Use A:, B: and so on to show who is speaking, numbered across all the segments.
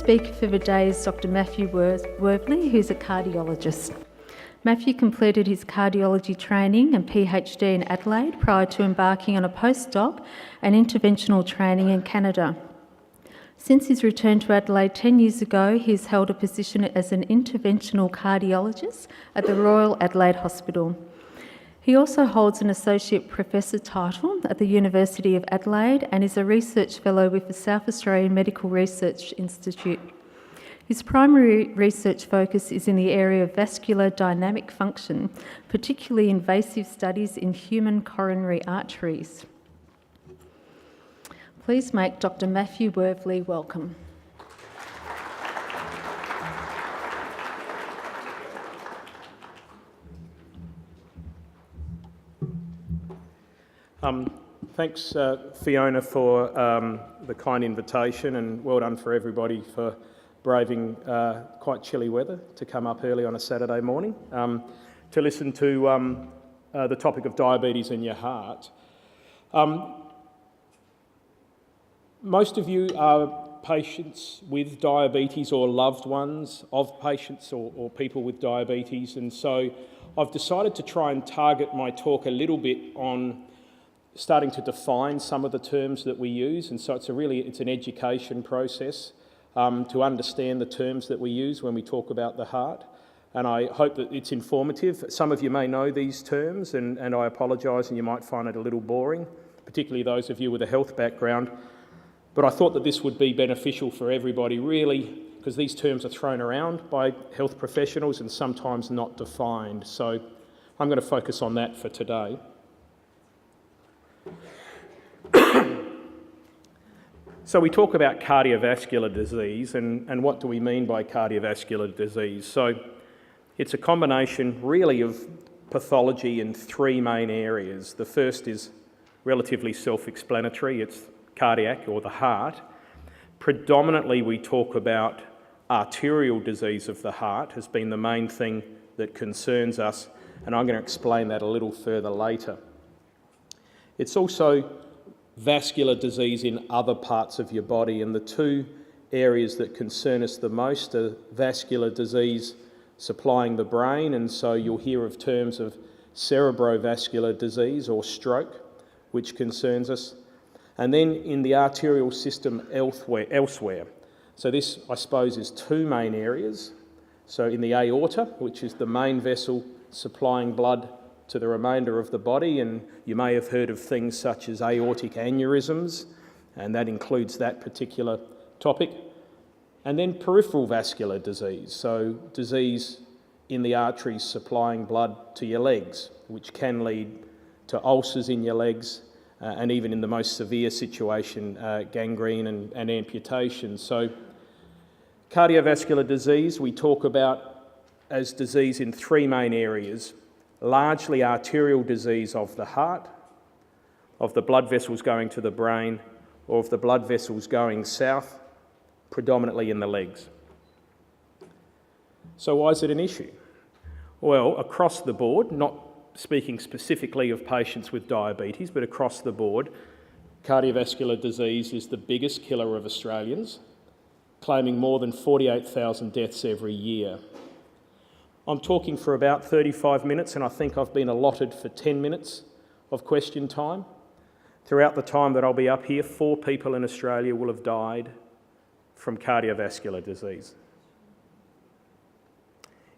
A: speaker for the day is Dr Matthew Worthley, who's a cardiologist. Matthew completed his cardiology training and PhD in Adelaide prior to embarking on a postdoc and interventional training in Canada. Since his return to Adelaide 10 years ago, he has held a position as an interventional cardiologist at the Royal Adelaide Hospital. He also holds an associate professor title at the University of Adelaide and is a research fellow with the South Australian Medical Research Institute. His primary research focus is in the area of vascular dynamic function, particularly invasive studies in human coronary arteries. Please make Dr Matthew Worthley welcome.
B: Thanks, Fiona, for the kind invitation, and well done for everybody for braving quite chilly weather to come up early on a Saturday morning to listen to the topic of diabetes in your heart. Most of you are patients with diabetes or loved ones of patients or people with diabetes, and so I've decided to try and target my talk a little bit on starting to define some of the terms that we use, and so it's an education process to understand the terms that we use when we talk about the heart, and I hope that it's informative. Some of you may know these terms, and I apologise, and you might find it a little boring, particularly those of you with a health background, but I thought that this would be beneficial for everybody really, because these terms are thrown around by health professionals and sometimes not defined, so I'm going to focus on that for today. So we talk about cardiovascular disease, and what do we mean by cardiovascular disease? So it's a combination really of pathology in three main areas. The first is relatively self-explanatory, it's cardiac or the heart. Predominantly we talk about arterial disease of the heart has been the main thing that concerns us, and I'm going to explain that a little further later. It's also vascular disease in other parts of your body, and the two areas that concern us the most are vascular disease supplying the brain, and so you'll hear of terms of cerebrovascular disease or stroke, which concerns us, and then in the arterial system elsewhere. So this, I suppose, is two main areas. So in the aorta, which is the main vessel supplying blood to the remainder of the body, and you may have heard of things such as aortic aneurysms, and that includes that particular topic. And then peripheral vascular disease, so disease in the arteries supplying blood to your legs, which can lead to ulcers in your legs, and even in the most severe situation, gangrene and amputation. So cardiovascular disease we talk about as disease in three main areas: largely arterial disease of the heart, of the blood vessels going to the brain, or of the blood vessels going south, predominantly in the legs. So why is it an issue? Well, across the board, not speaking specifically of patients with diabetes, but across the board, cardiovascular disease is the biggest killer of Australians, claiming more than 48,000 deaths every year. I'm talking for about 35 minutes, and I think I've been allotted for 10 minutes of question time. Throughout the time that I'll be up here, 4 people in Australia will have died from cardiovascular disease.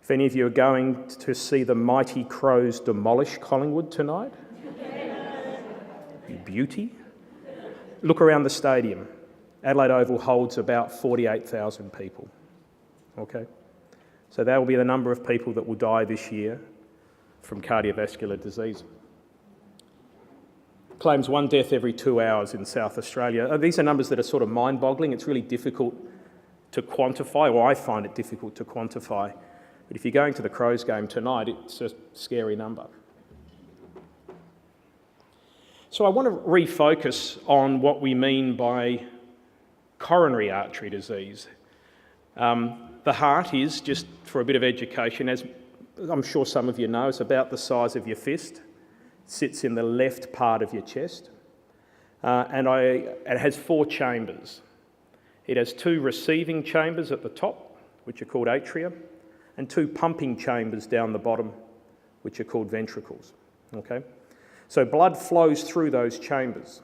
B: If any of you are going to see the Mighty Crows demolish Collingwood tonight, you beauty, look around the stadium. Adelaide Oval holds about 48,000 people, okay? So that will be the number of people that will die this year from cardiovascular disease. Claims 1 death every 2 hours in South Australia. These are numbers that are sort of mind-boggling. It's really difficult to quantify, or I find it difficult to quantify. But if you're going to the Crows game tonight, it's a scary number. So I want to refocus on what we mean by coronary artery disease. The heart is, just for a bit of education, as I'm sure some of you know, it's about the size of your fist. It sits in the left part of your chest. And it has 4 chambers. It has 2 receiving chambers at the top, which are called atria, and 2 pumping chambers down the bottom, which are called ventricles. Okay? So blood flows through those chambers.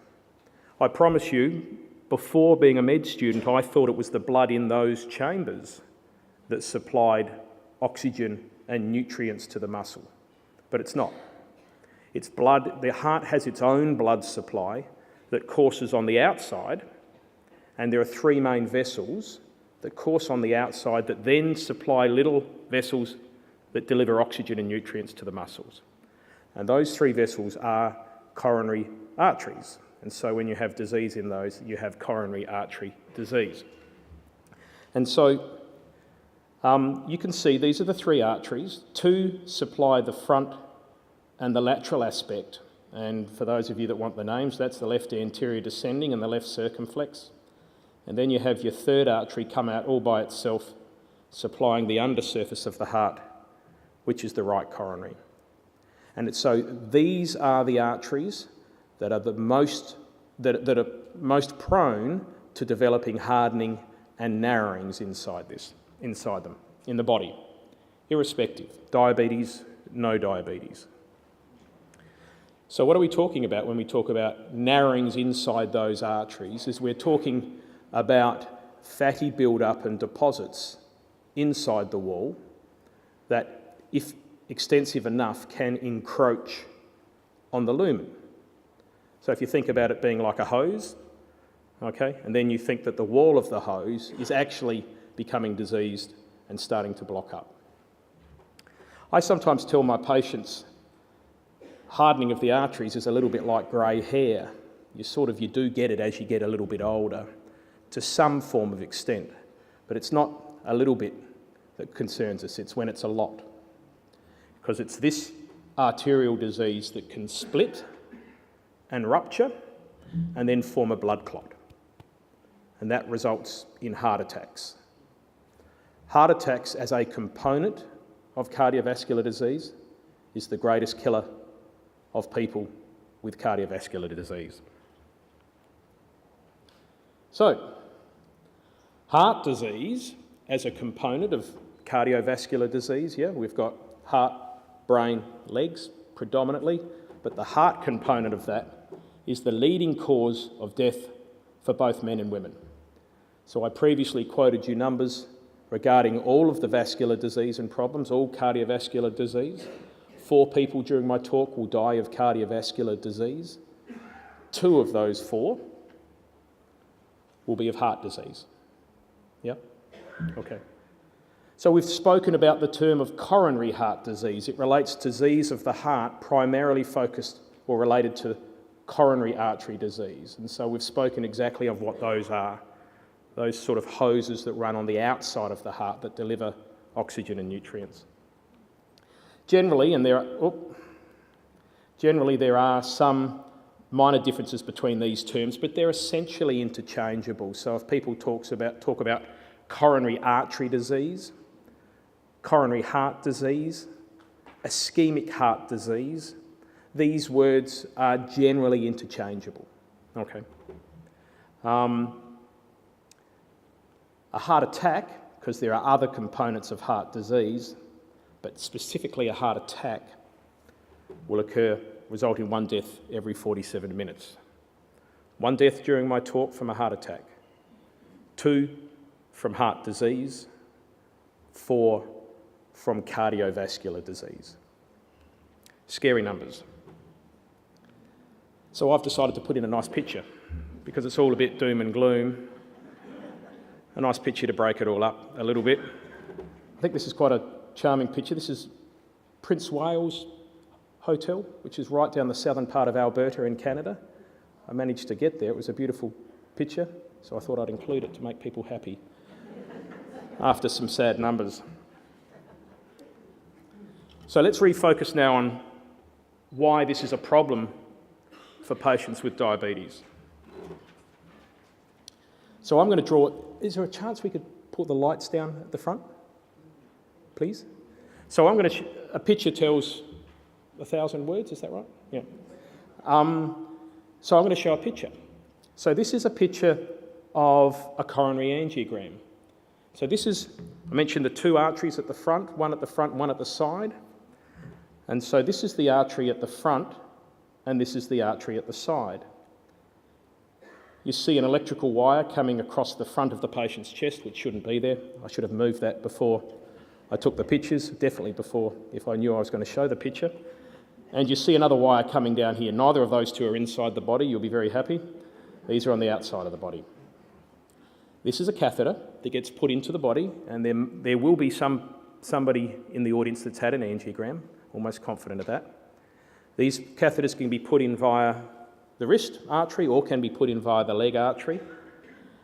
B: I promise you, before being a med student, I thought it was the blood in those chambers that supplied oxygen and nutrients to the muscle, but it's not. It's blood. The heart has its own blood supply that courses on the outside, and there are 3 main vessels that course on the outside that then supply little vessels that deliver oxygen and nutrients to the muscles. And those 3 vessels are coronary arteries. And so when you have disease in those, you have coronary artery disease. And so you can see these are the 3 arteries. 2 supply the front and the lateral aspect. And for those of you that want the names, that's the left anterior descending and the left circumflex. And then you have your 3rd artery come out all by itself, supplying the undersurface of the heart, which is the right coronary. And so these are the arteries that are most prone to developing hardening and narrowings inside them, in the body, irrespective. Diabetes, no diabetes. So what are we talking about when we talk about narrowings inside those arteries? Is we're talking about fatty build-up and deposits inside the wall that, if extensive enough, can encroach on the lumen. So if you think about it being like a hose, okay, and then you think that the wall of the hose is actually becoming diseased and starting to block up. I sometimes tell my patients hardening of the arteries is a little bit like grey hair. You do get it as you get a little bit older, to some form of extent, but it's not a little bit that concerns us, it's when it's a lot. Because it's this arterial disease that can split and rupture and then form a blood clot. And that results in heart attacks. Heart attacks as a component of cardiovascular disease is the greatest killer of people with cardiovascular disease. So, heart disease as a component of cardiovascular disease, we've got heart, brain, legs predominantly, but the heart component of that is the leading cause of death for both men and women. So I previously quoted you numbers regarding all of the vascular disease and problems, all cardiovascular disease. 4 people during my talk will die of cardiovascular disease. 2 of those 4 will be of heart disease. Yeah? Okay. So we've spoken about the term of coronary heart disease. It relates to disease of the heart primarily focused or related to coronary artery disease. And so we've spoken exactly of what those are, those sort of hoses that run on the outside of the heart that deliver oxygen and nutrients. Generally there are some minor differences between these terms, but they're essentially interchangeable. So if people talk about coronary artery disease, coronary heart disease, ischemic heart disease, these words are generally interchangeable. Okay. A heart attack, because there are other components of heart disease, but specifically a heart attack will result in 1 death every 47 minutes. 1 death during my talk from a heart attack, 2 from heart disease, 4 from cardiovascular disease. Scary numbers. So I've decided to put in a nice picture, because it's all a bit doom and gloom. A nice picture to break it all up a little bit. I think this is quite a charming picture. This is Prince Wales Hotel, which is right down the southern part of Alberta in Canada. I managed to get there. It was a beautiful picture, so I thought I'd include it to make people happy after some sad numbers. So let's refocus now on why this is a problem for patients with diabetes. So I'm going to draw... Is there a chance we could put the lights down at the front, please? So I'm going to... A picture tells 1,000 words, is that right? Yeah. So I'm going to show a picture. So this is a picture of a coronary angiogram. So this is, I mentioned the two arteries at the front, one at the front, one at the side. And so this is the artery at the front, and this is the artery at the side. You see an electrical wire coming across the front of the patient's chest, which shouldn't be there. I should have moved that before I took the pictures, definitely before, if I knew I was going to show the picture. And you see another wire coming down here. Neither of those two are inside the body, you'll be very happy. These are on the outside of the body. This is a catheter that gets put into the body, and there will be somebody in the audience that's had an angiogram, almost confident of that. These catheters can be put in via the wrist artery or can be put in via the leg artery.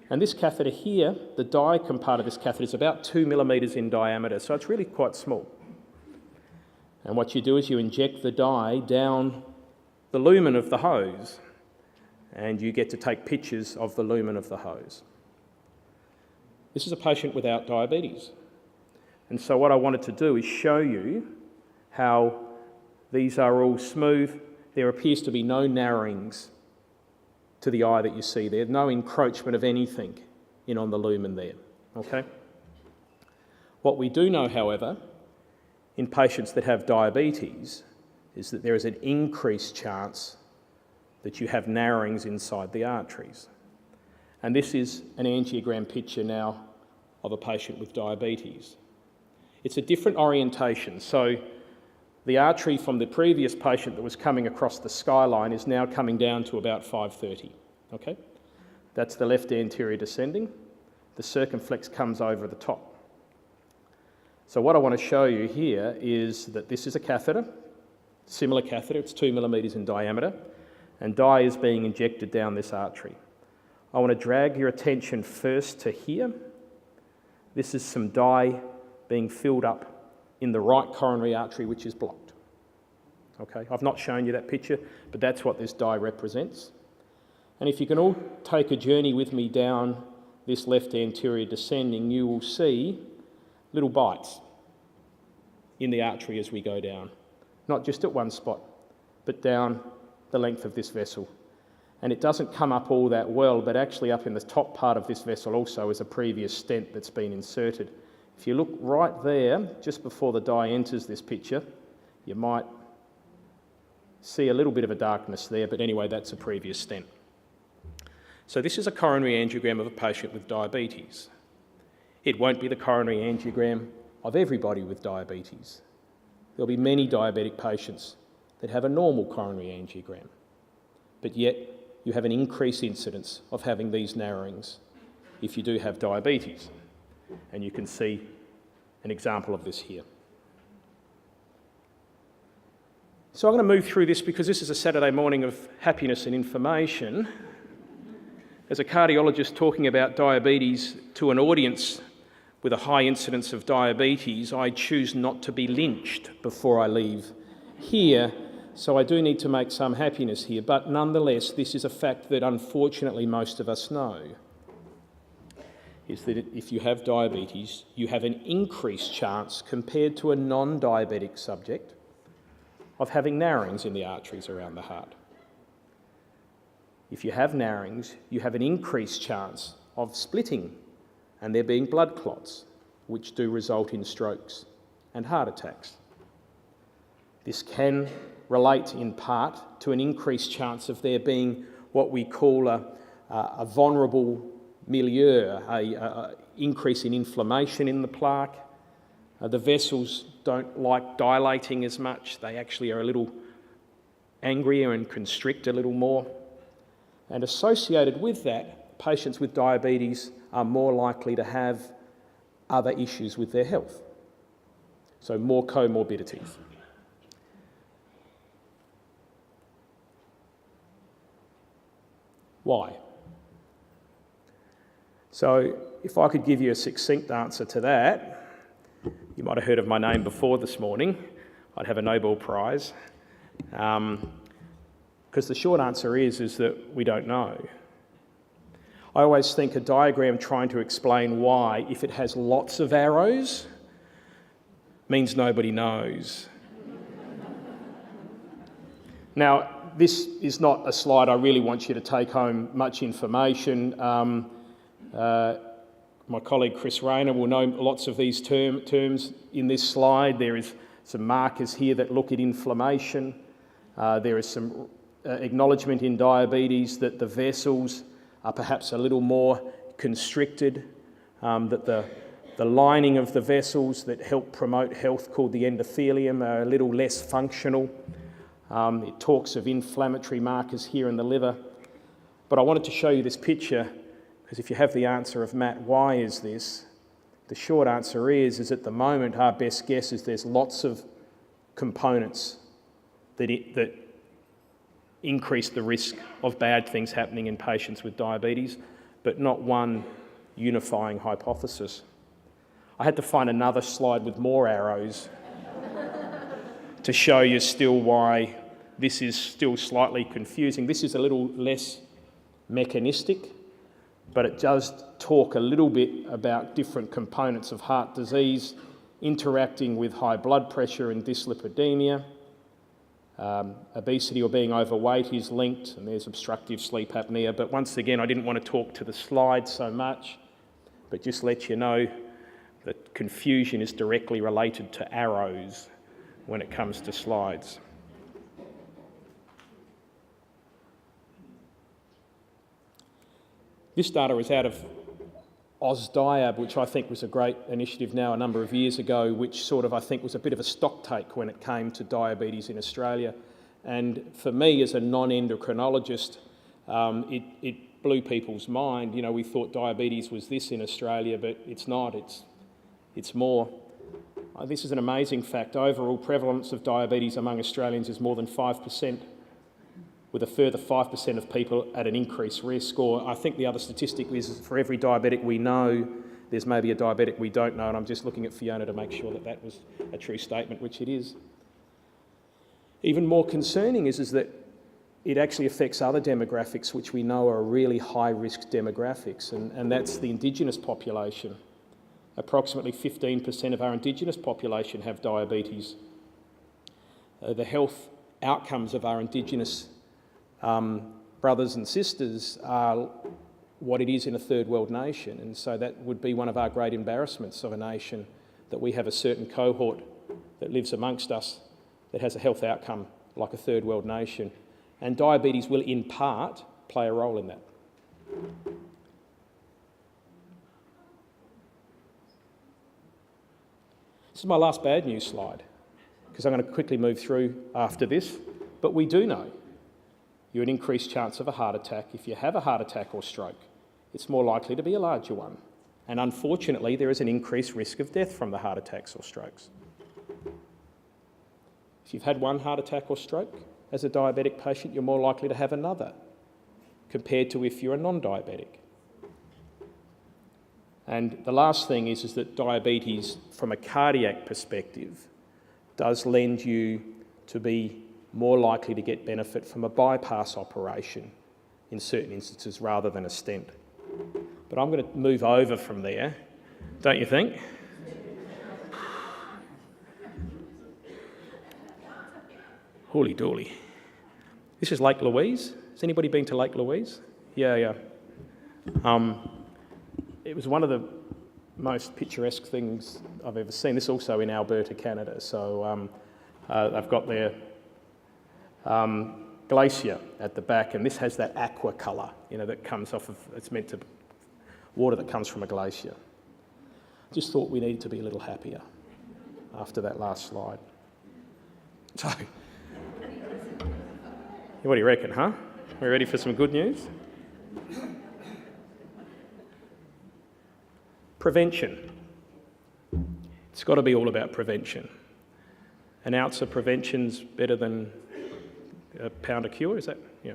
B: And this catheter here, the diacom part of this catheter is about 2 millimetres in diameter, so it's really quite small. And what you do is you inject the dye down the lumen of the hose, and you get to take pictures of the lumen of the hose. This is a patient without diabetes. And so what I wanted to do is show you how these are all smooth. There appears to be no narrowings to the eye that you see there, no encroachment of anything in on the lumen there, okay? What we do know, however, in patients that have diabetes is that there is an increased chance that you have narrowings inside the arteries. And this is an angiogram picture now of a patient with diabetes. It's a different orientation. So the artery from the previous patient that was coming across the skyline is now coming down to about 5:30, okay? That's the left anterior descending. The circumflex comes over the top. So what I want to show you here is that this is a catheter, similar catheter, it's 2 millimetres in diameter, and dye is being injected down this artery. I want to drag your attention first to here. This is some dye being filled up in the right coronary artery, which is blocked. Okay, I've not shown you that picture, but that's what this dye represents. And if you can all take a journey with me down this left anterior descending, you will see little bites in the artery as we go down. Not just at one spot, but down the length of this vessel. And it doesn't come up all that well, but actually up in the top part of this vessel also is a previous stent that's been inserted. If you look right there, just before the dye enters this picture, you might see a little bit of a darkness there, but anyway, that's a previous stent. So this is a coronary angiogram of a patient with diabetes. It won't be the coronary angiogram of everybody with diabetes. There'll be many diabetic patients that have a normal coronary angiogram, but yet you have an increased incidence of having these narrowings if you do have diabetes. And you can see an example of this here. So I'm going to move through this because this is a Saturday morning of happiness and information. As a cardiologist talking about diabetes to an audience with a high incidence of diabetes, I choose not to be lynched before I leave here, so I do need to make some happiness here, but nonetheless, this is a fact that unfortunately most of us know, is that if you have diabetes, you have an increased chance compared to a non-diabetic subject of having narrowings in the arteries around the heart. If you have narrowings, you have an increased chance of splitting and there being blood clots, which do result in strokes and heart attacks. This can relate in part to an increased chance of there being what we call a vulnerable milieu, an increase in inflammation in the plaque. The vessels don't like dilating as much. They actually are a little angrier and constrict a little more. And associated with that, patients with diabetes are more likely to have other issues with their health. So more comorbidities. Why? So if I could give you a succinct answer to that, you might have heard of my name before this morning. I'd have a Nobel Prize. Because the short answer is that we don't know. I always think a diagram trying to explain why, if it has lots of arrows, means nobody knows. Now, this is not a slide I really want you to take home much information. My colleague Chris Rayner will know lots of these terms in this slide. There is some markers here that look at inflammation. There is some acknowledgement in diabetes that the vessels are perhaps a little more constricted, that the lining of the vessels that help promote health, called the endothelium, are a little less functional. It talks of inflammatory markers here in the liver. But I wanted to show you this picture because if you have the answer of, Matt, why is this? The short answer is at the moment our best guess is there's lots of components that increase the risk of bad things happening in patients with diabetes, but not one unifying hypothesis. I had to find another slide with more arrows to show you still why this is still slightly confusing. This is a little less mechanistic, but it does talk a little bit about different components of heart disease interacting with high blood pressure and dyslipidemia. Obesity or being overweight is linked, and there's obstructive sleep apnea. But once again, I didn't want to talk to the slide so much, but just let you know that confusion is directly related to arrows when it comes to slides. This data is out of AusDiab, which I think was a great initiative now a number of years ago, which sort of I think was a bit of a stock take when it came to diabetes in Australia. And for me as a non-endocrinologist, it blew people's mind. You know, we thought diabetes was this in Australia, but it's not, it's more. This is an amazing fact. Overall prevalence of diabetes among Australians is more than 5%, with a further 5% of people at an increased risk. Or I think the other statistic is for every diabetic we know, there's maybe a diabetic we don't know, and I'm just looking at Fiona to make sure that that was a true statement, which it is. Even more concerning is that it actually affects other demographics which we know are really high-risk demographics, and that's the Indigenous population. Approximately 15% of our Indigenous population have diabetes. The health outcomes of our Indigenous brothers and sisters are what it is in a third world nation, and so that would be one of our great embarrassments of a nation, that we have a certain cohort that lives amongst us that has a health outcome like a third world nation, and diabetes will in part play a role in that. This is my last bad news slide, because I'm going to quickly move through after this, but we do know you're an increased chance of a heart attack. If you have a heart attack or stroke, it's more likely to be a larger one. And unfortunately, there is an increased risk of death from the heart attacks or strokes. If you've had one heart attack or stroke as a diabetic patient, you're more likely to have another, compared to if you're a non-diabetic. And the last thing is that diabetes, from a cardiac perspective, does lend you to be more likely to get benefit from a bypass operation in certain instances rather than a stent. But I'm going to move over from there, don't you think? Holy dooly. This is Lake Louise. Has anybody been to Lake Louise? Yeah. It was one of the most picturesque things I've ever seen. This is also in Alberta, Canada. So I've got their glacier at the back, and this has that aqua colour, you know, that comes off of, it's meant to, water that comes from a glacier. Just thought we needed to be a little happier after that last slide. So, what do you reckon, huh? We ready for some good news? Prevention. It's got to be all about prevention. An ounce of prevention's better than a pound of cure, is that? Yeah.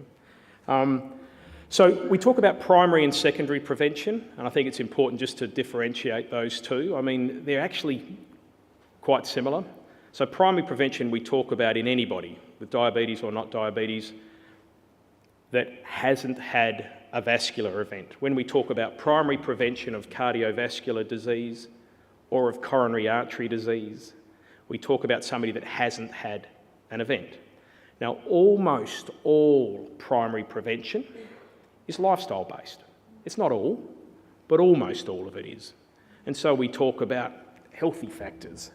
B: So we talk about primary and secondary prevention, and I think it's important just to differentiate those two. I mean, they're actually quite similar. So primary prevention we talk about in anybody, with diabetes or not diabetes, that hasn't had a vascular event. When we talk about primary prevention of cardiovascular disease or of coronary artery disease, we talk about somebody that hasn't had an event. Now, almost all primary prevention is lifestyle-based. It's not all, but almost all of it is. And so we talk about healthy factors,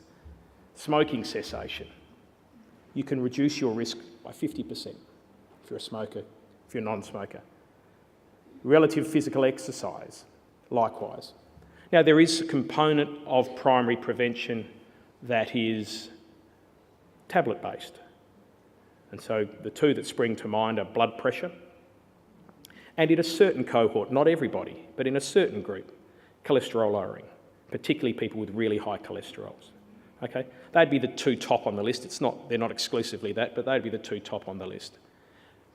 B: smoking cessation. You can reduce your risk by 50% if you're a smoker, if you're a non-smoker. Relative physical exercise, likewise. Now, there is a component of primary prevention that is tablet-based. And so the two that spring to mind are blood pressure, and in a certain cohort, not everybody, but in a certain group, cholesterol lowering, particularly people with really high cholesterols. Okay? They'd be the two top on the list. They're not exclusively that, but they'd be the two top on the list.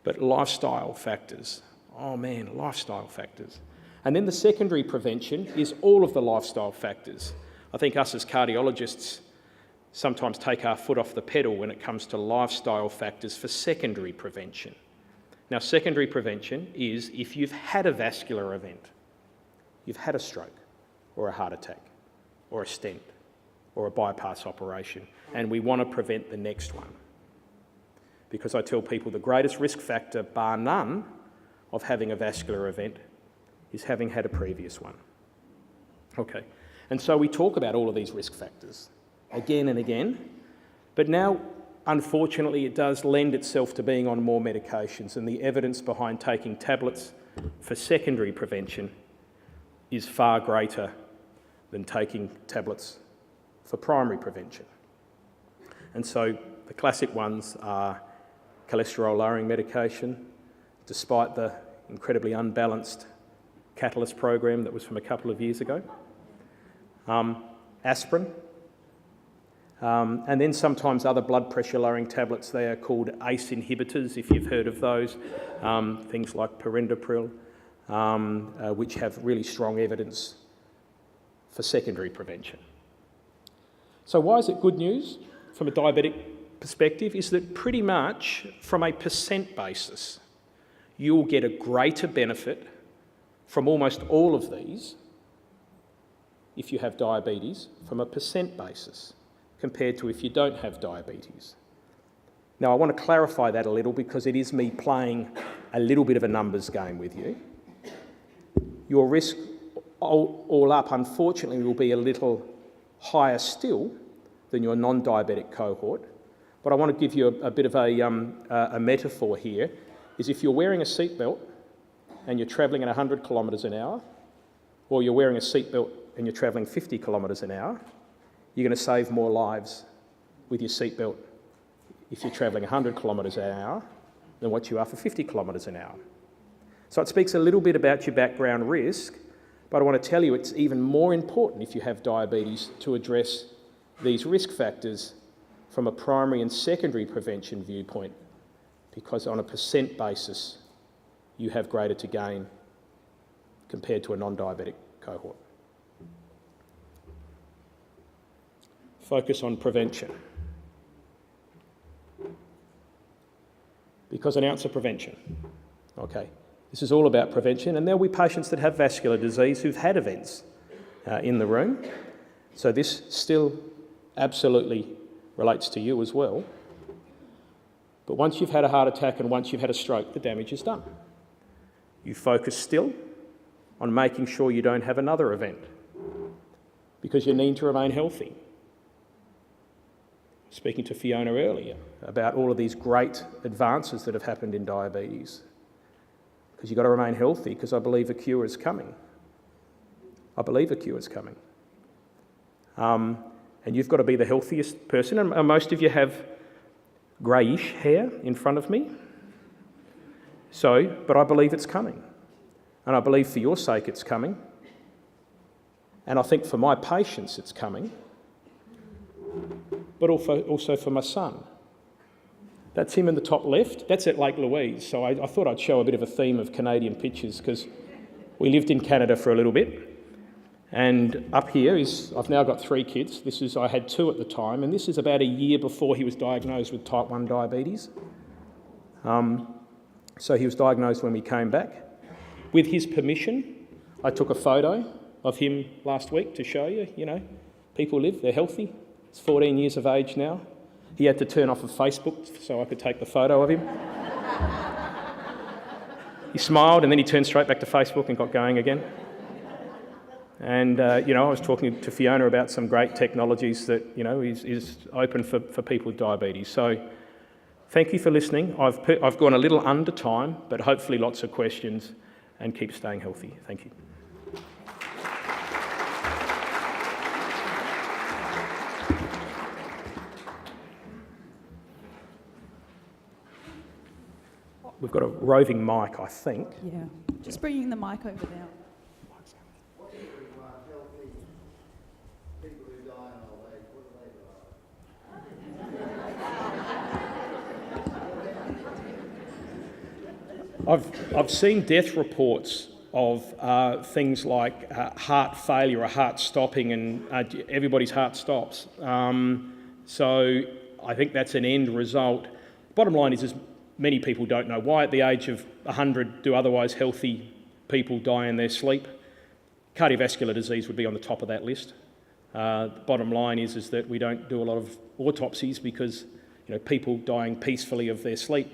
B: But lifestyle factors, oh man, lifestyle factors. And then the secondary prevention is all of the lifestyle factors. I think us as cardiologists sometimes take our foot off the pedal when it comes to lifestyle factors for secondary prevention. Now, secondary prevention is if you've had a vascular event, you've had a stroke or a heart attack or a stent or a bypass operation, and we want to prevent the next one. Because I tell people the greatest risk factor, bar none, of having a vascular event is having had a previous one. Okay, and so we talk about all of these risk factors again and again, but now, unfortunately, it does lend itself to being on more medications, and the evidence behind taking tablets for secondary prevention is far greater than taking tablets for primary prevention. And so the classic ones are cholesterol-lowering medication, despite the incredibly unbalanced Catalyst program that was from a couple of years ago. Aspirin, and then sometimes other blood pressure lowering tablets. They are called ACE inhibitors, if you've heard of those, things like Peripheral, which have really strong evidence for secondary prevention. So why is it good news from a diabetic perspective? Is that pretty much from a percent basis, you'll get a greater benefit from almost all of these if you have diabetes from a percent basis compared to if you don't have diabetes. Now, I want to clarify that a little because it is me playing a little bit of a numbers game with you. Your risk all up, unfortunately, will be a little higher still than your non-diabetic cohort, but I want to give you a bit of a metaphor here, is if you're wearing a seatbelt and you're travelling at 100 kilometres an hour, or you're wearing a seatbelt and you're travelling 50 kilometres an hour, you're going to save more lives with your seatbelt if you're travelling 100 kilometres an hour than what you are for 50 kilometres an hour. So it speaks a little bit about your background risk, but I want to tell you it's even more important if you have diabetes to address these risk factors from a primary and secondary prevention viewpoint, because on a percent basis, you have greater to gain compared to a non-diabetic cohort. Focus on prevention. Because an ounce of prevention. Okay, this is all about prevention, and there'll be patients that have vascular disease who've had events in the room. So this still absolutely relates to you as well. But once you've had a heart attack and once you've had a stroke, the damage is done. You focus still on making sure you don't have another event because you need to remain healthy. Speaking to Fiona earlier about all of these great advances that have happened in diabetes, because you've got to remain healthy, because I believe a cure is coming. I believe a cure is coming. And you've got to be the healthiest person, and most of you have greyish hair in front of me. But I believe it's coming. And I believe for your sake it's coming. And I think for my patients it's coming. But also for my son. That's him in the top left. That's at Lake Louise. So I thought I'd show a bit of a theme of Canadian pictures because we lived in Canada for a little bit. And up here I've now got 3 kids. I had 2 at the time, and this is about a year before he was diagnosed with type 1 diabetes. So he was diagnosed when we came back. With his permission, I took a photo of him last week to show you, people live, they're healthy. He's 14 years of age now. He had to turn off of Facebook so I could take the photo of him. He smiled and then he turned straight back to Facebook and got going again. And, I was talking to Fiona about some great technologies that, is open for people with diabetes. So thank you for listening. I've gone a little under time, but hopefully lots of questions, and keep staying healthy. Thank you. We've got a roving mic, I think.
C: Yeah, just bringing the mic over there.
D: What do healthy people who die in old age, what do they die?
B: I've seen death reports of things like heart failure or heart stopping, and everybody's heart stops. So I think that's an end result. Bottom line is many people don't know why at the age of 100 do otherwise healthy people die in their sleep. Cardiovascular disease would be on the top of that list. Bottom line is that we don't do a lot of autopsies because people dying peacefully of their sleep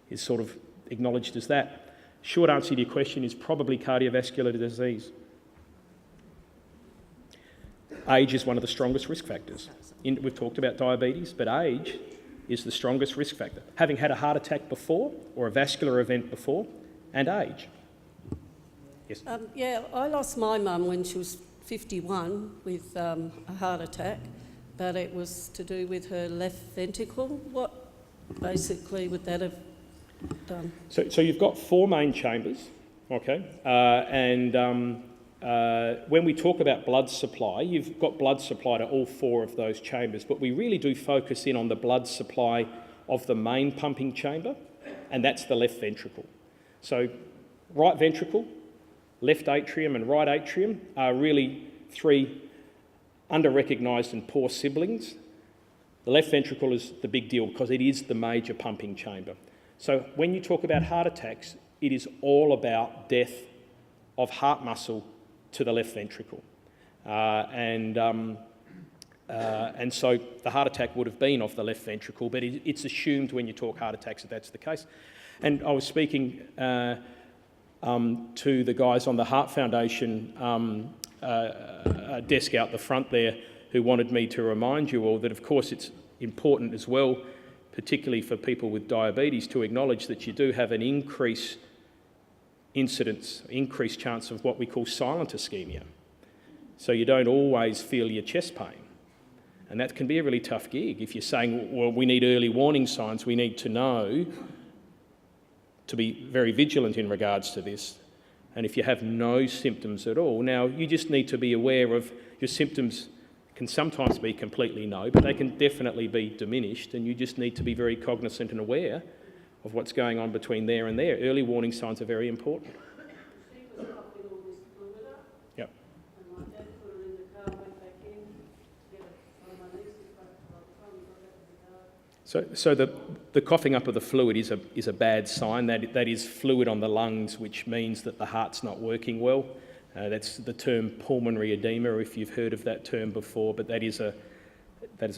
B: is sort of acknowledged as that. Short answer to your question is probably cardiovascular disease. Age is one of the strongest risk factors. We've talked about diabetes, but age is the strongest risk factor. Having had a heart attack before or a vascular event before, and age. Yes?
E: I lost my mum when she was 51 with a heart attack, but it was to do with her left ventricle. What basically would that have done?
B: So you've got four main chambers, okay? When we talk about blood supply, you've got blood supply to all four of those chambers, but we really do focus in on the blood supply of the main pumping chamber, and that's the left ventricle. So right ventricle, left atrium and right atrium are really three under-recognised and poor siblings. The left ventricle is the big deal because it is the major pumping chamber. So when you talk about heart attacks, it is all about death of heart muscle to the left ventricle. And so the heart attack would have been of the left ventricle, but it's assumed when you talk heart attacks that that's the case. And I was speaking to the guys on the Heart Foundation desk out the front there who wanted me to remind you all that, of course, it's important as well, particularly for people with diabetes, to acknowledge that you do have an increased chance of what we call silent ischemia. So you don't always feel your chest pain. And that can be a really tough gig. If you're saying, well, we need early warning signs, we need to know to be very vigilant in regards to this. And if you have no symptoms at all, now you just need to be aware of your symptoms can sometimes be completely no, but they can definitely be diminished, and you just need to be very cognizant and aware of what's going on between there and there. Early warning signs are very important.
E: She was coughing all this fluid up.
B: Yep.
E: And my dad put her in the car, went back in, get it on my knees, by the time we got out of the car.
B: So the coughing up of the fluid is a bad sign. That is fluid on the lungs, which means that the heart's not working well. That's the term pulmonary edema, if you've heard of that term before, but that is a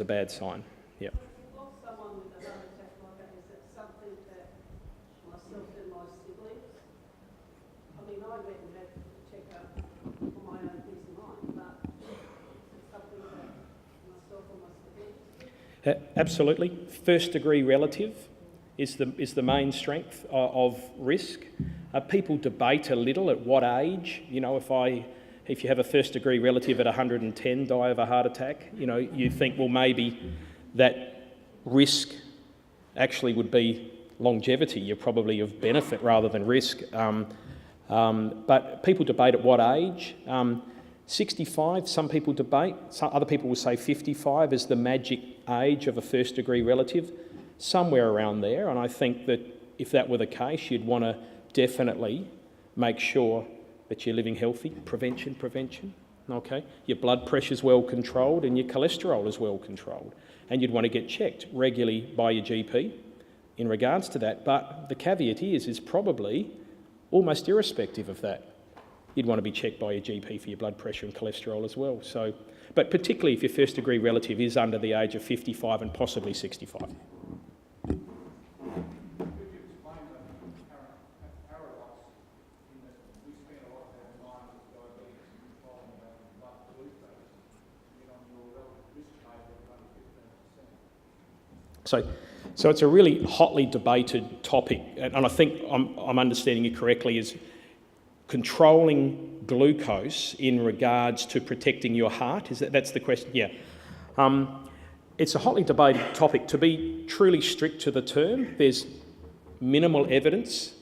B: bad sign. Yeah.
E: Lost someone with a heart attack like that, is that something that myself and my siblings, I mean, I went and had a check-up for my own peace of mind, but it's something that myself and my siblings.
B: Absolutely. First degree relative is the main strength of risk. People debate a little at what age. If you have a first degree relative at 110 die of a heart attack, you think, well, maybe that risk actually would be longevity. You're probably of benefit rather than risk. But people debate at what age. 65, some people debate. Other people will say 55 is the magic age of a first degree relative, somewhere around there. And I think that if that were the case, you'd want to definitely make sure that you're living healthy. Prevention, okay? Your blood pressure's well controlled and your cholesterol is well controlled. And you'd want to get checked regularly by your GP in regards to that. But the caveat is probably almost irrespective of that. You'd want to be checked by your GP for your blood pressure and cholesterol as well. So, but particularly if your first degree relative is under the age of 55 and possibly 65. So it's a really hotly debated topic, and I think I'm understanding you correctly, is controlling glucose in regards to protecting your heart. That's the question? Yeah. It's a hotly debated topic. To be truly strict to the term, there's minimal evidence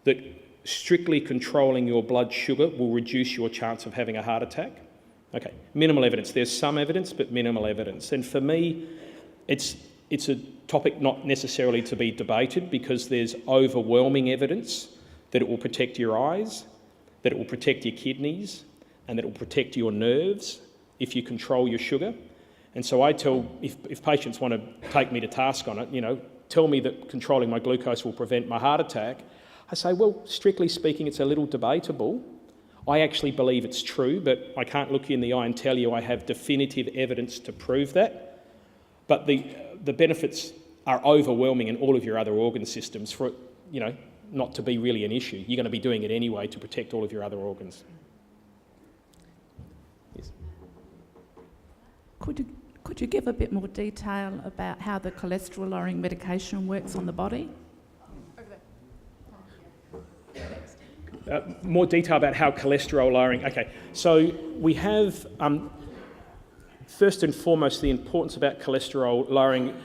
B: that strictly controlling your blood sugar will reduce your chance of having a heart attack. Okay, minimal evidence. There's some evidence, but minimal evidence. And for me, it's a topic not necessarily to be debated, because there's overwhelming evidence that it will protect your eyes, that it will protect your kidneys, and that it will protect your nerves if you control your sugar. And so I tell, if patients want to take me to task on it, tell me that controlling my glucose will prevent my heart attack, I say, well, strictly speaking, it's a little debatable. I actually believe it's true, but I can't look you in the eye and tell you I have definitive evidence to prove that. But the benefits are overwhelming in all of your other organ systems for it, not to be really an issue. You're going to be doing it anyway to protect all of your other organs. Yes.
F: Could you give a bit more detail about how the cholesterol-lowering medication works on the body?
B: More detail about how cholesterol lowering. Okay, so we have, first and foremost, the importance about cholesterol lowering.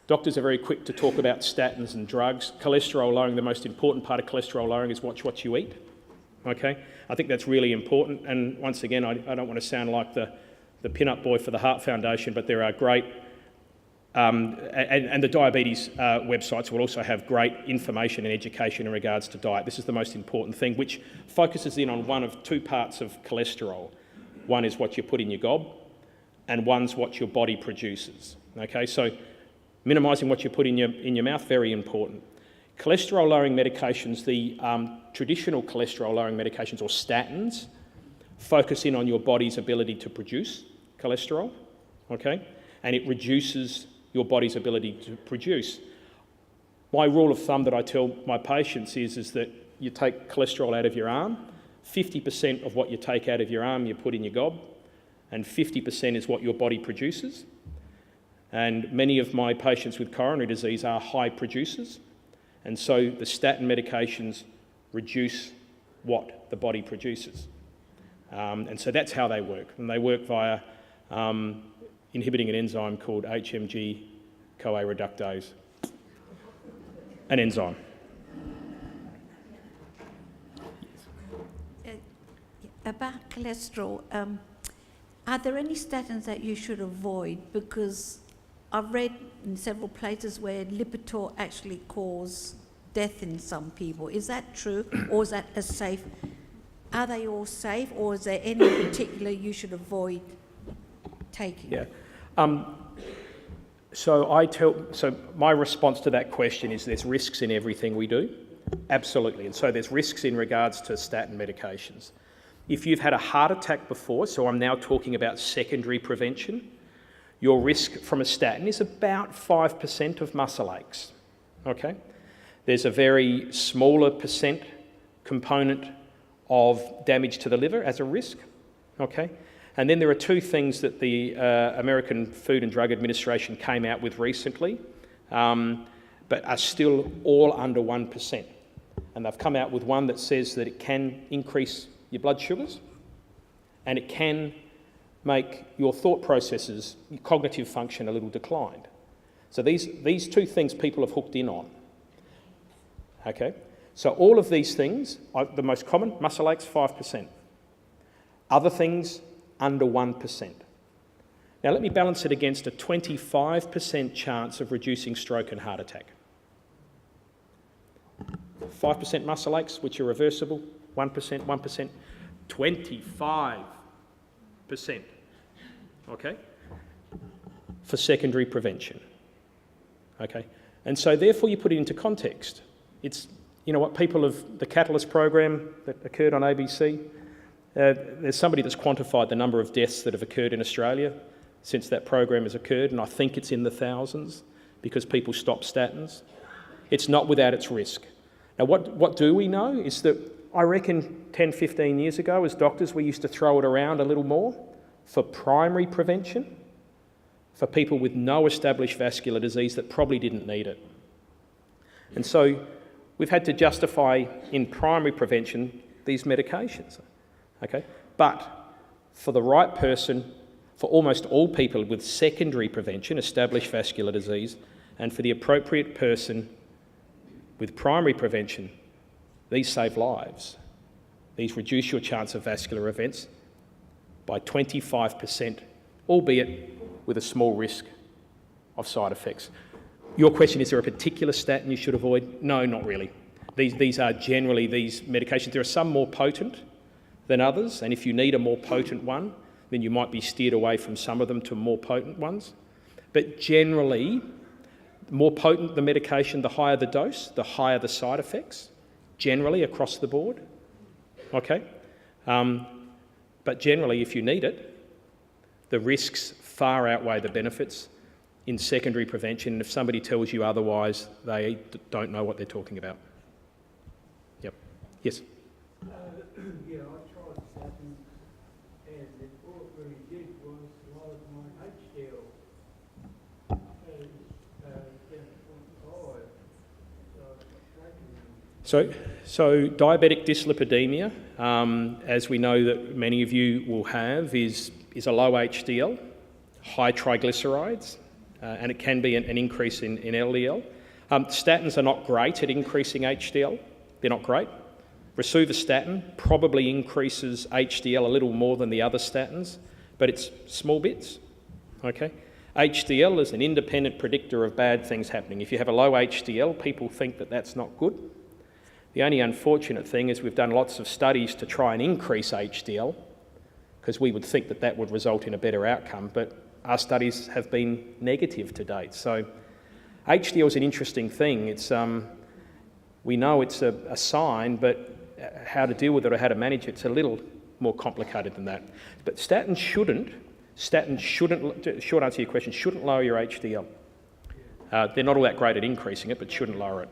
B: Doctors are very quick to talk about statins and drugs. Cholesterol lowering, the most important part of cholesterol lowering is watch what you eat. Okay, I think that's really important. And once again, I don't want to sound like the pin-up boy for the Heart Foundation, but there are great, and the diabetes websites will also have great information and education in regards to diet. This is the most important thing, which focuses in on one of two parts of cholesterol. One is what you put in your gob, and one's what your body produces. Okay, so minimising what you put in your mouth, very important. Cholesterol-lowering medications, the traditional cholesterol-lowering medications, or statins, focus in on your body's ability to produce cholesterol, okay? And it reduces your body's ability to produce. My rule of thumb that I tell my patients is that you take cholesterol out of your arm, 50% of what you take out of your arm you put in your gob, and 50% is what your body produces. And many of my patients with coronary disease are high producers, and so the statin medications reduce what the body produces. And so that's how they work. And they work via inhibiting an enzyme called HMG-CoA reductase, an enzyme.
G: About cholesterol, are there any statins that you should avoid? Because I've read in several places where Lipitor actually causes death in some people. Is that true, or is that a safe? Are they all safe, or is there any particular you should avoid taking?
B: Yeah. So my response to that question is there's risks in everything we do. Absolutely. And so there's risks in regards to statin medications. If you've had a heart attack before, so I'm now talking about secondary prevention, your risk from a statin is about 5% of muscle aches. Okay? There's a very smaller percent component of damage to the liver as a risk. Okay? And then there are two things that the American Food and Drug Administration came out with recently, but are still all under 1%. And they've come out with one that says that it can increase your blood sugars, and it can make your thought processes, your cognitive function a little declined. So these two things people have hooked in on. Okay? So all of these things, the most common, muscle aches, 5%. Other things, under 1%. Now let me balance it against a 25% chance of reducing stroke and heart attack. 5% muscle aches, which are reversible, 1%, 25%, okay, for secondary prevention, okay? And so therefore you put it into context. It's, you know what, people of the Catalyst program that occurred on ABC, there's somebody that's quantified the number of deaths that have occurred in Australia since that program has occurred, and I think it's in the thousands because people stop statins. It's not without its risk. Now what do we know is that I reckon 10, 15 years ago as doctors we used to throw it around a little more for primary prevention, for people with no established vascular disease that probably didn't need it. And so we've had to justify in primary prevention these medications, okay? But for the right person, for almost all people with secondary prevention, established vascular disease, and for the appropriate person with primary prevention, these save lives. These reduce your chance of vascular events by 25%, albeit with a small risk of side effects. Your question, is there a particular statin you should avoid? No, not really. These are generally these medications. There are some more potent than others, and if you need a more potent one, then you might be steered away from some of them to more potent ones. But generally, the more potent the medication, the higher the dose, the higher the side effects, generally across the board, okay? But generally, if you need it, the risks far outweigh the benefits in secondary prevention, and if somebody tells you otherwise, they don't know what they're talking about. Yep. Yes?
H: Yeah, I tried statins, and all it really did was lower my HDL down to 0.5.
B: So diabetic dyslipidemia, as we know that many of you will have, is a low HDL, high triglycerides, and it can be an increase in LDL. Statins are not great at increasing HDL. They're not great. Rosuvastatin probably increases HDL a little more than the other statins, but it's small bits, okay? HDL is an independent predictor of bad things happening. If you have a low HDL, people think that that's not good. The only unfortunate thing is we've done lots of studies to try and increase HDL because we would think that that would result in a better outcome, but our studies have been negative to date. So HDL is an interesting thing. It's, we know it's a sign, but how to deal with it or how to manage it's a little more complicated than that. But statins shouldn't, short answer to your question, shouldn't lower your HDL. They're not all that great at increasing it, but shouldn't lower it.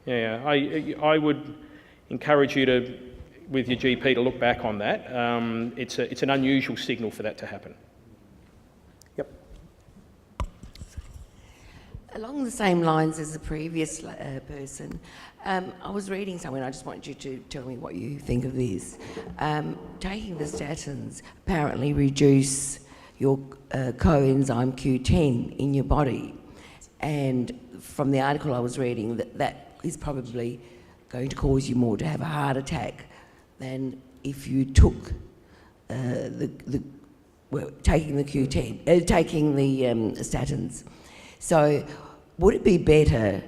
B: Yeah, I would encourage you to, with your GP, to look back on that. It's an unusual signal for that to happen. Yep.
I: Along the same lines as the previous person, I was reading somewhere, and I just want you to tell me what you think of this. Taking the statins apparently reduce your coenzyme Q10 in your body, and from the article I was reading, that is probably going to cause you more to have a heart attack than if you took taking the Q10, taking the statins. So would it be better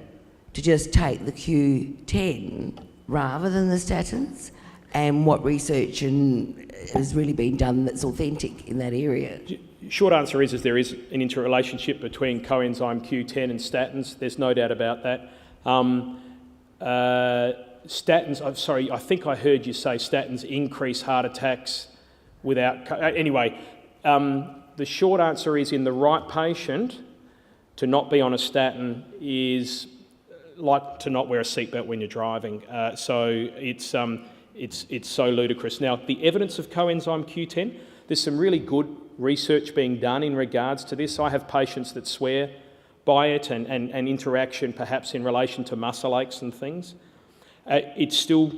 I: to just take the Q10 rather than the statins? And what research has really been done that's authentic in that area?
B: Short answer is there is an interrelationship between coenzyme Q10 and statins. There's no doubt about that. Statins, I'm sorry, I think I heard you say statins increase heart attacks without... Anyway, the short answer is in the right patient, to not be on a statin is like to not wear a seatbelt when you're driving. So it's so ludicrous. Now, the evidence of coenzyme Q10, there's some really good research being done in regards to this. I have patients that swear by it and interaction perhaps in relation to muscle aches and things. It's still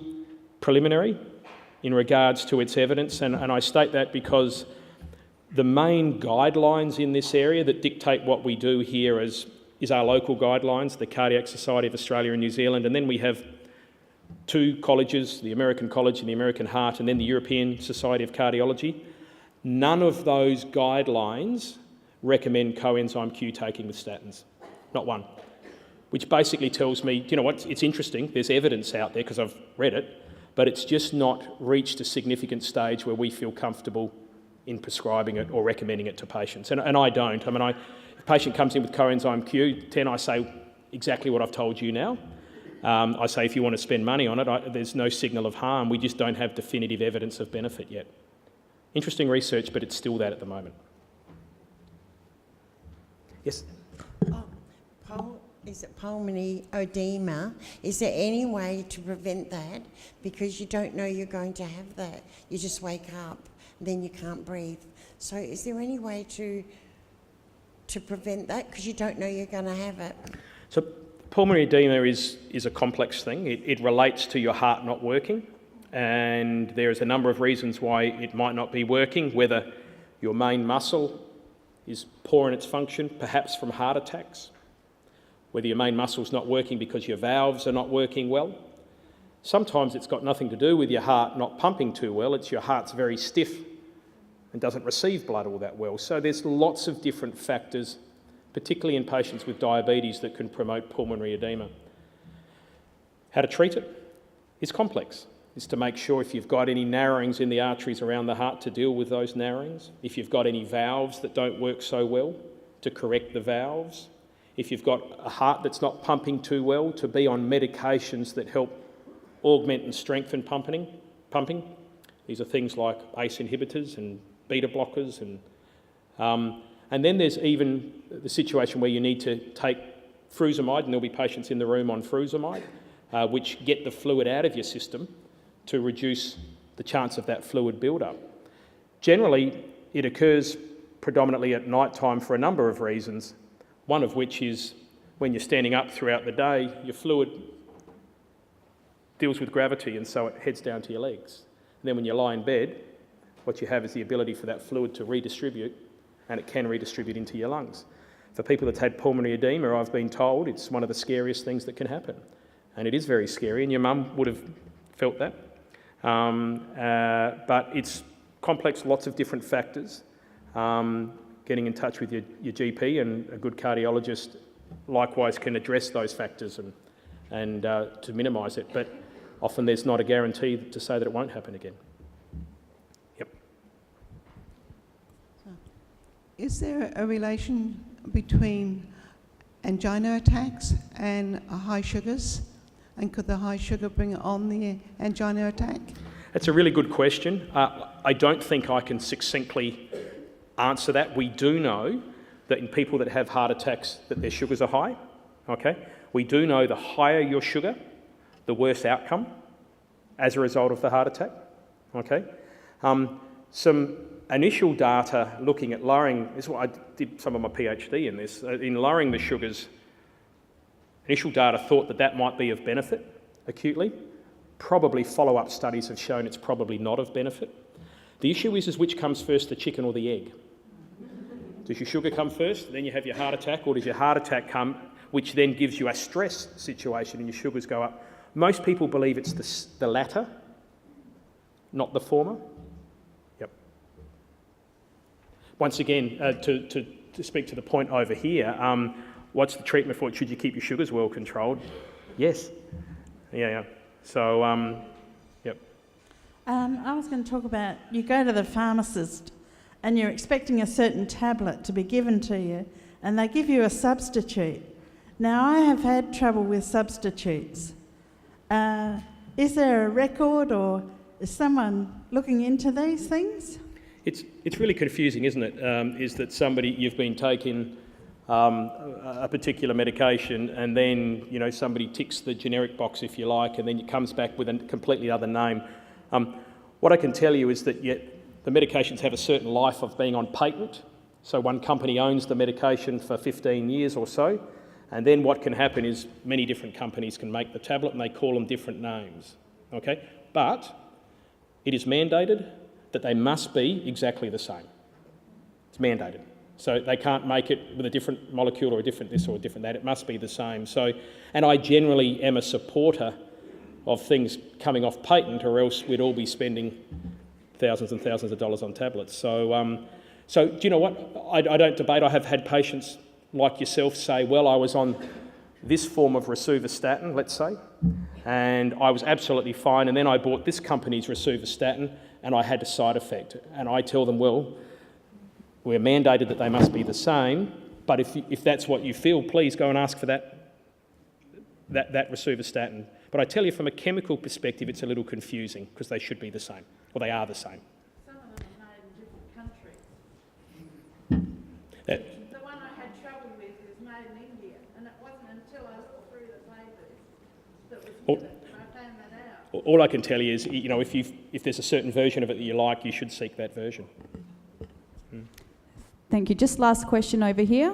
B: preliminary in regards to its evidence, and I state that because the main guidelines in this area that dictate what we do here is our local guidelines, the Cardiac Society of Australia and New Zealand, and then we have two colleges, the American College and the American Heart, and then the European Society of Cardiology. None of those guidelines recommend coenzyme Q taking with statins, not one, which basically tells me, you know what, it's interesting, there's evidence out there because I've read it, but it's just not reached a significant stage where we feel comfortable in prescribing it or recommending it to patients. And I don't. I mean, if a patient comes in with coenzyme Q10, I say exactly what I've told you now. I say if you want to spend money on it, there's no signal of harm. We just don't have definitive evidence of benefit yet. Interesting research, but it's still that at the moment. Yes?
J: Is it pulmonary edema? Is there any way to prevent that? Because you don't know you're going to have that. You just wake up, then you can't breathe. So is there any way to prevent that, because you don't know you're going to have it?
B: So pulmonary edema is a complex thing. It relates to your heart not working, and there's a number of reasons why it might not be working, whether your main muscle is poor in its function, perhaps from heart attacks, whether your main muscle's not working because your valves are not working well. Sometimes it's got nothing to do with your heart not pumping too well, it's your heart's very stiff and doesn't receive blood all that well. So there's lots of different factors, particularly in patients with diabetes, that can promote pulmonary edema. How to treat it is complex. Is to make sure if you've got any narrowings in the arteries around the heart, to deal with those narrowings. If you've got any valves that don't work so well, to correct the valves. If you've got a heart that's not pumping too well, to be on medications that help augment and strengthen pumping. These are things like ACE inhibitors and beta blockers, and then there's even the situation where you need to take frusemide, and there'll be patients in the room on frusemide, which get the fluid out of your system to reduce the chance of that fluid build-up. Generally, it occurs predominantly at night time for a number of reasons, one of which is when you're standing up throughout the day, your fluid deals with gravity, and so it heads down to your legs. And then when you lie in bed, what you have is the ability for that fluid to redistribute, and it can redistribute into your lungs. For people that's had pulmonary edema, I've been told it's one of the scariest things that can happen. And it is very scary, and your mum would have felt that. But it's complex, lots of different factors. Getting in touch with your GP, and a good cardiologist likewise can address those factors and to minimise it. But often there's not a guarantee to say that it won't happen again. Yep.
K: Is there a relation between angina attacks and high sugars? And could the high sugar bring on the angina attack?
B: That's a really good question. I don't think I can succinctly answer that. We do know that in people that have heart attacks that their sugars are high, okay? We do know the higher your sugar, the worse outcome as a result of the heart attack, okay? Some initial data looking at lowering, this is what I did some of my PhD in this, in lowering the sugars. Initial data thought that might be of benefit acutely. Probably follow-up studies have shown it's probably not of benefit. The issue is which comes first, the chicken or the egg? Does your sugar come first, then you have your heart attack, or does your heart attack come, which then gives you a stress situation and your sugars go up? Most people believe it's the latter, not the former. Yep. Once again, to speak to the point over here, what's the treatment for it? Should you keep your sugars well controlled? Yes. Yeah. So, yep.
L: I was going to talk about, you go to the pharmacist and you're expecting a certain tablet to be given to you, and they give you a substitute. Now, I have had trouble with substitutes. Is there a record, or is someone looking into these things?
B: It's really confusing, isn't it? Is that you've been taking a particular medication, and then somebody ticks the generic box, if you like, and then it comes back with a completely other name. What I can tell you is that the medications have a certain life of being on patent. So one company owns the medication for 15 years or so, and then what can happen is many different companies can make the tablet and they call them different names. Okay? But it is mandated that they must be exactly the same. It's mandated. So they can't make it with a different molecule or a different this or a different that. It must be the same. So, and I generally am a supporter of things coming off patent, or else we'd all be spending thousands and thousands of dollars on tablets. So, so do you know what? I don't debate. I have had patients like yourself say, well, I was on this form of rosuvastatin, let's say, and I was absolutely fine, and then I bought this company's rosuvastatin and I had a side effect. And I tell them, well, we're mandated that they must be the same, but if that's what you feel, please go and ask for that rosuvastatin. But I tell you, from a chemical perspective, it's a little confusing because they should be the same, or they are the same.
L: Some of them are made in different countries. The one I had trouble with was made in India, and it wasn't until I looked through the papers that was given and I found that out.
B: All I can tell you is, if there's a certain version of it that you like, you should seek that version.
C: Thank you. Just last question over here.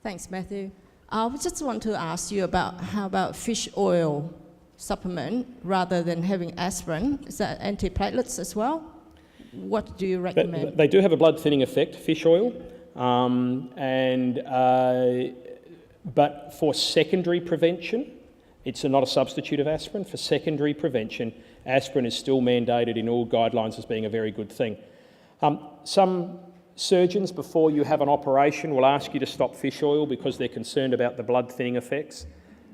M: Thanks, Matthew. I just want to ask you about how about fish oil supplement rather than having aspirin? Is that antiplatelets as well? What do you recommend?
B: They do have a blood thinning effect, fish oil, but for secondary prevention, it's not a substitute of aspirin. For secondary prevention, aspirin is still mandated in all guidelines as being a very good thing. Some surgeons, before you have an operation, will ask you to stop fish oil because they're concerned about the blood thinning effects,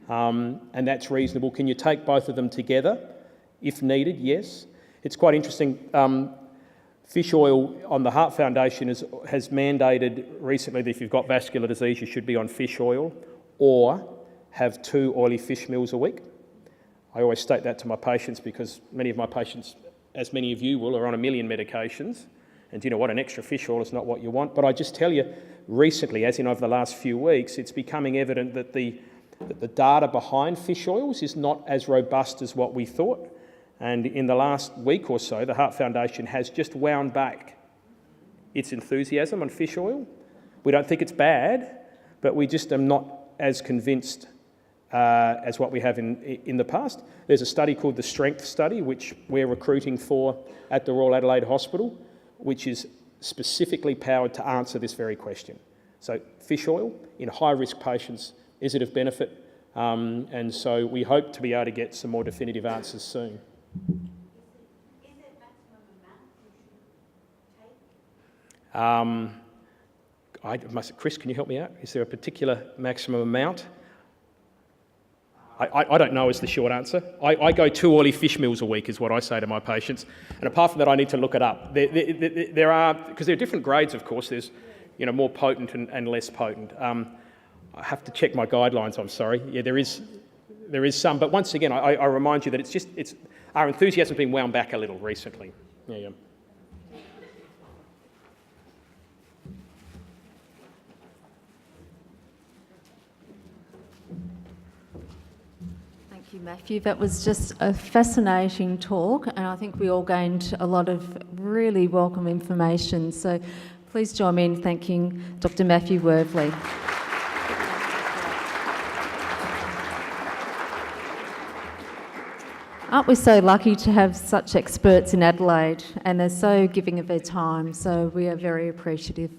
B: and that's reasonable. Can you take both of them together? If needed, yes. It's quite interesting. Fish oil on the Heart Foundation has mandated recently that if you've got vascular disease, you should be on fish oil or have 2 oily fish meals a week. I always state that to my patients because many of my patients, as many of you will, are on 1 million medications. And you know what, an extra fish oil is not what you want. But I just tell you, recently, as in over the last few weeks, it's becoming evident that the data behind fish oils is not as robust as what we thought. And in the last week or so, the Heart Foundation has just wound back its enthusiasm on fish oil. We don't think it's bad, but we just are not as convinced as what we have in the past. There's a study called the Strength Study, which we're recruiting for at the Royal Adelaide Hospital, which is specifically powered to answer this very question. So fish oil in high-risk patients, is it of benefit? And so we hope to be able to get some more definitive answers soon.
G: Is there maximum amount you should take?
B: Chris, can you help me out? Is there a particular maximum amount? I don't know is the short answer. I go 2 oily fish meals a week is what I say to my patients. And apart from that, I need to look it up. There are, because there are different grades, of course. There's more potent and less potent. I have to check my guidelines, I'm sorry. Yeah, there is some. But once again, I remind you that it's our enthusiasm has been wound back a little recently. Yeah.
A: Thank you, Matthew. That was just a fascinating talk, and I think we all gained a lot of really welcome information. So please join me in thanking Dr Matthew Worthley. Aren't we so lucky to have such experts in Adelaide, and they're so giving of their time, so we are very appreciative.